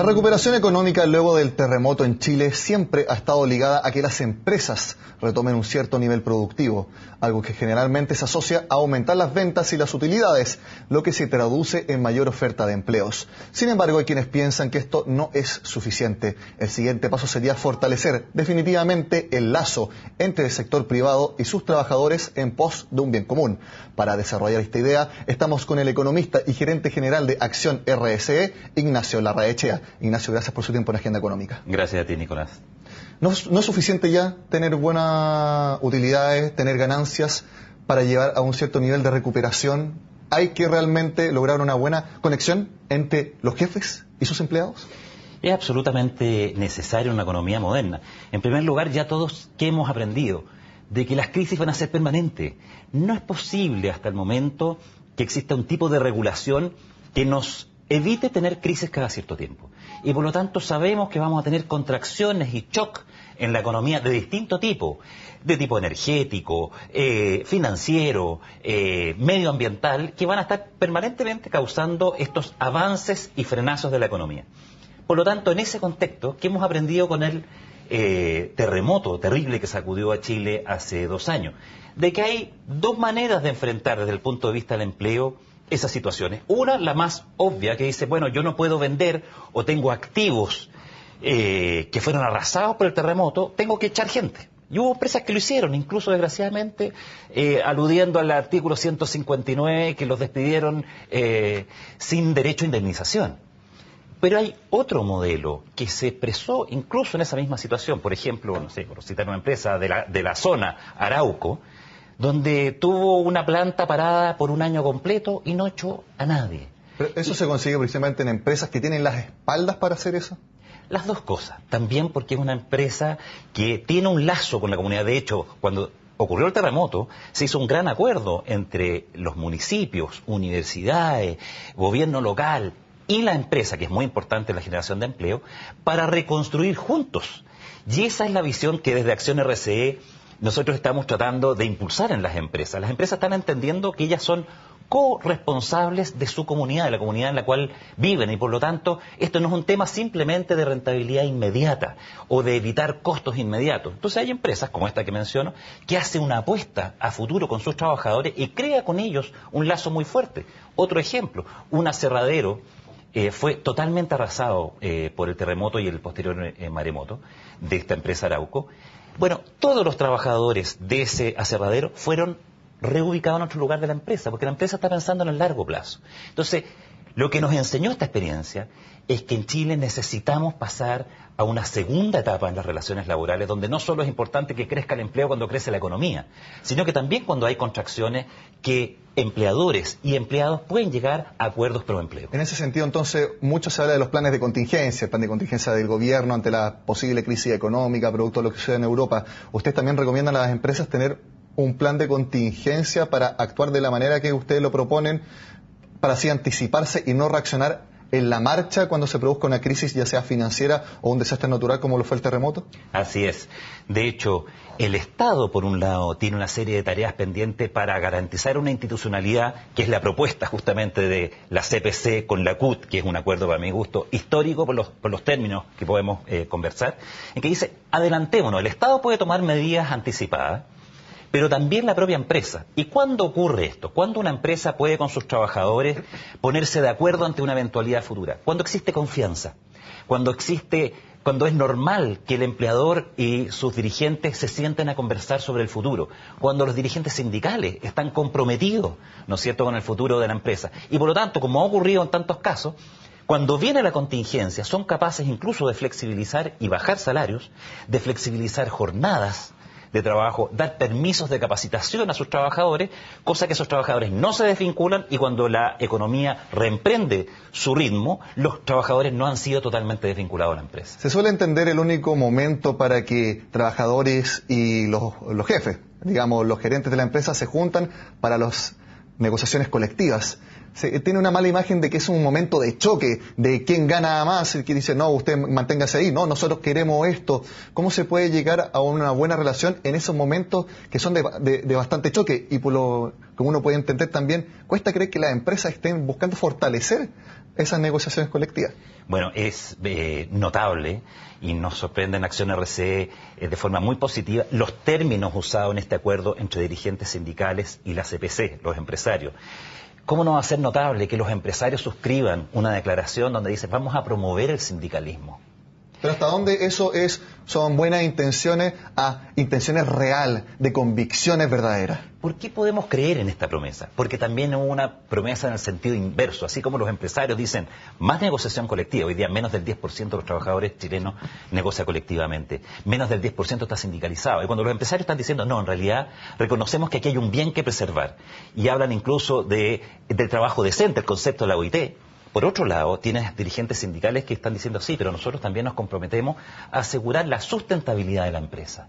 La recuperación económica luego del terremoto en Chile siempre ha estado ligada a que las empresas retomen un cierto nivel productivo, algo que generalmente se asocia a aumentar las ventas y las utilidades, lo que se traduce en mayor oferta de empleos. Sin embargo, hay quienes piensan que esto no es suficiente. El siguiente paso sería fortalecer definitivamente el lazo entre el sector privado y sus trabajadores en pos de un bien común. Para desarrollar esta idea, estamos con el economista y gerente general de Acción RSE, Ignacio Larraechea. Ignacio, gracias por su tiempo en Agenda Económica. Gracias a ti, Nicolás. ¿No es suficiente ya tener buenas utilidades, tener ganancias para llevar a un cierto nivel de recuperación? ¿Hay que realmente lograr una buena conexión entre los jefes y sus empleados? Es absolutamente necesaria una economía moderna. En primer lugar, ya todos que hemos aprendido de que las crisis van a ser permanentes. No es posible hasta el momento que exista un tipo de regulación que nos evite tener crisis cada cierto tiempo. Y por lo tanto sabemos que vamos a tener contracciones y shock en la economía de distinto tipo, de tipo energético, financiero, medioambiental, que van a estar permanentemente causando estos avances y frenazos de la economía. Por lo tanto, en ese contexto, ¿qué hemos aprendido con el terremoto terrible que sacudió a Chile hace 2 años? De que hay dos maneras de enfrentar desde el punto de vista del empleo esas situaciones. Una, la más obvia, que dice, bueno, yo no puedo vender o tengo activos que fueron arrasados por el terremoto, tengo que echar gente. Y hubo empresas que lo hicieron, incluso desgraciadamente, aludiendo al artículo 159, que los despidieron sin derecho a indemnización. Pero hay otro modelo que se expresó incluso en esa misma situación. Por ejemplo, no sé, por citar una empresa de la zona, Arauco, donde tuvo una planta parada por 1 año completo y no echó a nadie. ¿Pero eso se consigue precisamente en empresas que tienen las espaldas para hacer eso? Las dos cosas. También porque es una empresa que tiene un lazo con la comunidad. De hecho, cuando ocurrió el terremoto, se hizo un gran acuerdo entre los municipios, universidades, gobierno local y la empresa, que es muy importante en la generación de empleo, para reconstruir juntos. Y esa es la visión que desde Acción RSE nosotros estamos tratando de impulsar en las empresas. Las empresas están entendiendo que ellas son corresponsables de su comunidad, de la comunidad en la cual viven, y por lo tanto esto no es un tema simplemente de rentabilidad inmediata o de evitar costos inmediatos. Entonces hay empresas como esta que menciono que hace una apuesta a futuro con sus trabajadores y crea con ellos un lazo muy fuerte. Otro ejemplo, un aserradero fue totalmente arrasado por el terremoto y el posterior maremoto de esta empresa Arauco. Bueno, todos los trabajadores de ese aserradero fueron reubicados en otro lugar de la empresa, porque la empresa está pensando en el largo plazo. Entonces, lo que nos enseñó esta experiencia es que en Chile necesitamos pasar a una segunda etapa en las relaciones laborales, donde no solo es importante que crezca el empleo cuando crece la economía, sino que también cuando hay contracciones, que empleadores y empleados pueden llegar a acuerdos pro empleo. En ese sentido, entonces, mucho se habla de los planes de contingencia, el plan de contingencia del gobierno ante la posible crisis económica, producto de lo que sucede en Europa. ¿Ustedes también recomiendan a las empresas tener un plan de contingencia para actuar de la manera que ustedes lo proponen, para así anticiparse y no reaccionar en la marcha cuando se produzca una crisis, ya sea financiera o un desastre natural como lo fue el terremoto? Así es. De hecho, el Estado, por un lado, tiene una serie de tareas pendientes para garantizar una institucionalidad, que es la propuesta justamente de la CPC con la CUT, que es un acuerdo, para mi gusto, histórico por los términos que podemos conversar, en que dice, adelantémonos, el Estado puede tomar medidas anticipadas, pero también la propia empresa. ¿Y cuándo ocurre esto? ¿Cuándo una empresa puede con sus trabajadores ponerse de acuerdo ante una eventualidad futura? Cuando existe confianza, cuando es normal que el empleador y sus dirigentes se sienten a conversar sobre el futuro, cuando los dirigentes sindicales están comprometidos, ¿no es cierto?, con el futuro de la empresa. Y por lo tanto, como ha ocurrido en tantos casos, cuando viene la contingencia, son capaces incluso de flexibilizar y bajar salarios, de flexibilizar jornadas de trabajo, dar permisos de capacitación a sus trabajadores, cosa que esos trabajadores no se desvinculan, y cuando la economía reemprende su ritmo, los trabajadores no han sido totalmente desvinculados a la empresa. Se suele entender el único momento para que trabajadores y los jefes, digamos, los gerentes de la empresa se juntan para las negociaciones colectivas. se tiene una mala imagen de que es un momento de choque, de quién gana más, que dice, no, usted manténgase ahí, no, nosotros queremos esto. ¿Cómo se puede llegar a una buena relación en esos momentos que son de bastante choque? Y por lo que uno puede entender también, cuesta creer que las empresas estén buscando fortalecer esas negociaciones colectivas. Bueno, es notable y nos sorprende en Acción RCE de forma muy positiva los términos usados en este acuerdo entre dirigentes sindicales y la CPC, los empresarios. ¿Cómo no va a ser notable que los empresarios suscriban una declaración donde dice vamos a promover el sindicalismo? Pero ¿hasta dónde eso son buenas intenciones a intenciones reales, de convicciones verdaderas? ¿Por qué podemos creer en esta promesa? Porque también hubo una promesa en el sentido inverso. Así como los empresarios dicen más negociación colectiva, hoy día menos del 10% de los trabajadores chilenos negocia colectivamente, menos del 10% está sindicalizado. Y cuando los empresarios están diciendo no, en realidad reconocemos que aquí hay un bien que preservar. Y hablan incluso del trabajo decente, el concepto de la OIT. Por otro lado, tienes dirigentes sindicales que están diciendo sí, pero nosotros también nos comprometemos a asegurar la sustentabilidad de la empresa.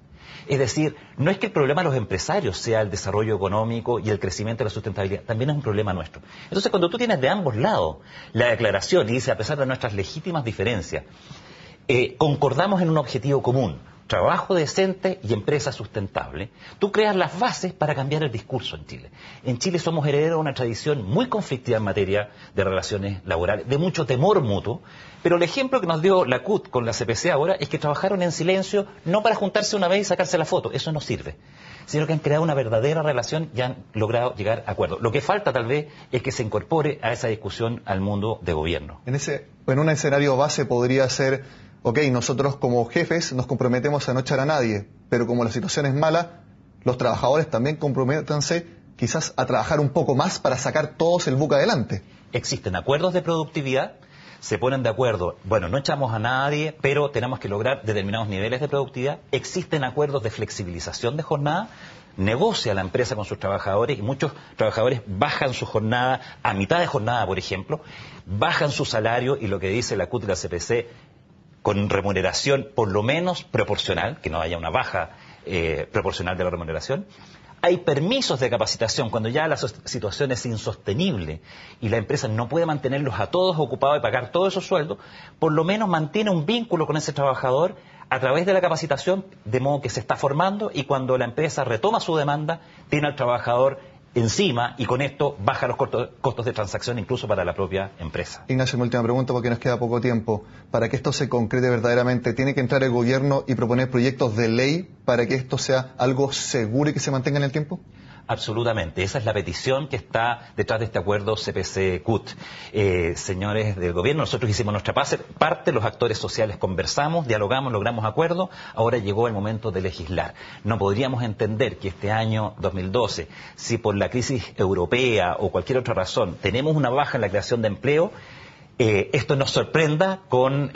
Es decir, no es que el problema de los empresarios sea el desarrollo económico y el crecimiento de la sustentabilidad, también es un problema nuestro. Entonces, cuando tú tienes de ambos lados la declaración y dice, a pesar de nuestras legítimas diferencias, concordamos en un objetivo común, trabajo decente y empresa sustentable, tú creas las bases para cambiar el discurso en Chile. En Chile somos herederos de una tradición muy conflictiva en materia de relaciones laborales, de mucho temor mutuo, pero el ejemplo que nos dio la CUT con la CPC ahora es que trabajaron en silencio, no para juntarse una vez y sacarse la foto, eso no sirve, sino que han creado una verdadera relación y han logrado llegar a acuerdos. Lo que falta tal vez es que se incorpore a esa discusión al mundo de gobierno. En un escenario base podría ser, ok, nosotros como jefes nos comprometemos a no echar a nadie, pero como la situación es mala, los trabajadores también comprométanse quizás a trabajar un poco más para sacar todos el buque adelante. Existen acuerdos de productividad, se ponen de acuerdo, bueno, no echamos a nadie, pero tenemos que lograr determinados niveles de productividad. Existen acuerdos de flexibilización de jornada, negocia la empresa con sus trabajadores y muchos trabajadores bajan su jornada a mitad de jornada, por ejemplo, bajan su salario y lo que dice la CUT y la CPC, con remuneración por lo menos proporcional, que no haya una baja proporcional de la remuneración. Hay permisos de capacitación cuando ya la situación es insostenible y la empresa no puede mantenerlos a todos ocupados y pagar todos esos sueldos, por lo menos mantiene un vínculo con ese trabajador a través de la capacitación, de modo que se está formando y cuando la empresa retoma su demanda, tiene al trabajador encima y con esto baja los costos de transacción incluso para la propia empresa. Ignacio, mi última pregunta porque nos queda poco tiempo. Para que esto se concrete verdaderamente, ¿tiene que entrar el gobierno y proponer proyectos de ley para que esto sea algo seguro y que se mantenga en el tiempo? Absolutamente, esa es la petición que está detrás de este acuerdo CPC-CUT. Señores del gobierno, nosotros hicimos nuestra parte, los actores sociales conversamos, dialogamos, logramos acuerdos, ahora llegó el momento de legislar. No podríamos entender que este año 2012, si por la crisis europea o cualquier otra razón tenemos una baja en la creación de empleo, esto nos sorprenda con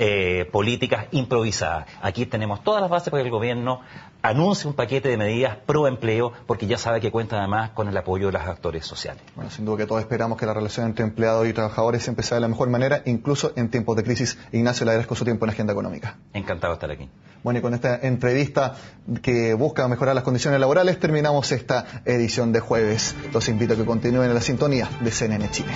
políticas improvisadas. Aquí tenemos todas las bases para que el gobierno anuncie un paquete de medidas pro empleo, porque ya sabe que cuenta además con el apoyo de los actores sociales. Bueno, sin duda que todos esperamos que la relación entre empleados y trabajadores siempre sea de la mejor manera, incluso en tiempos de crisis. Ignacio, le agradezco su tiempo en Agenda Económica. Encantado de estar aquí. Bueno, y con esta entrevista que busca mejorar las condiciones laborales, terminamos esta edición de jueves. Los invito a que continúen en la sintonía de CNN Chile.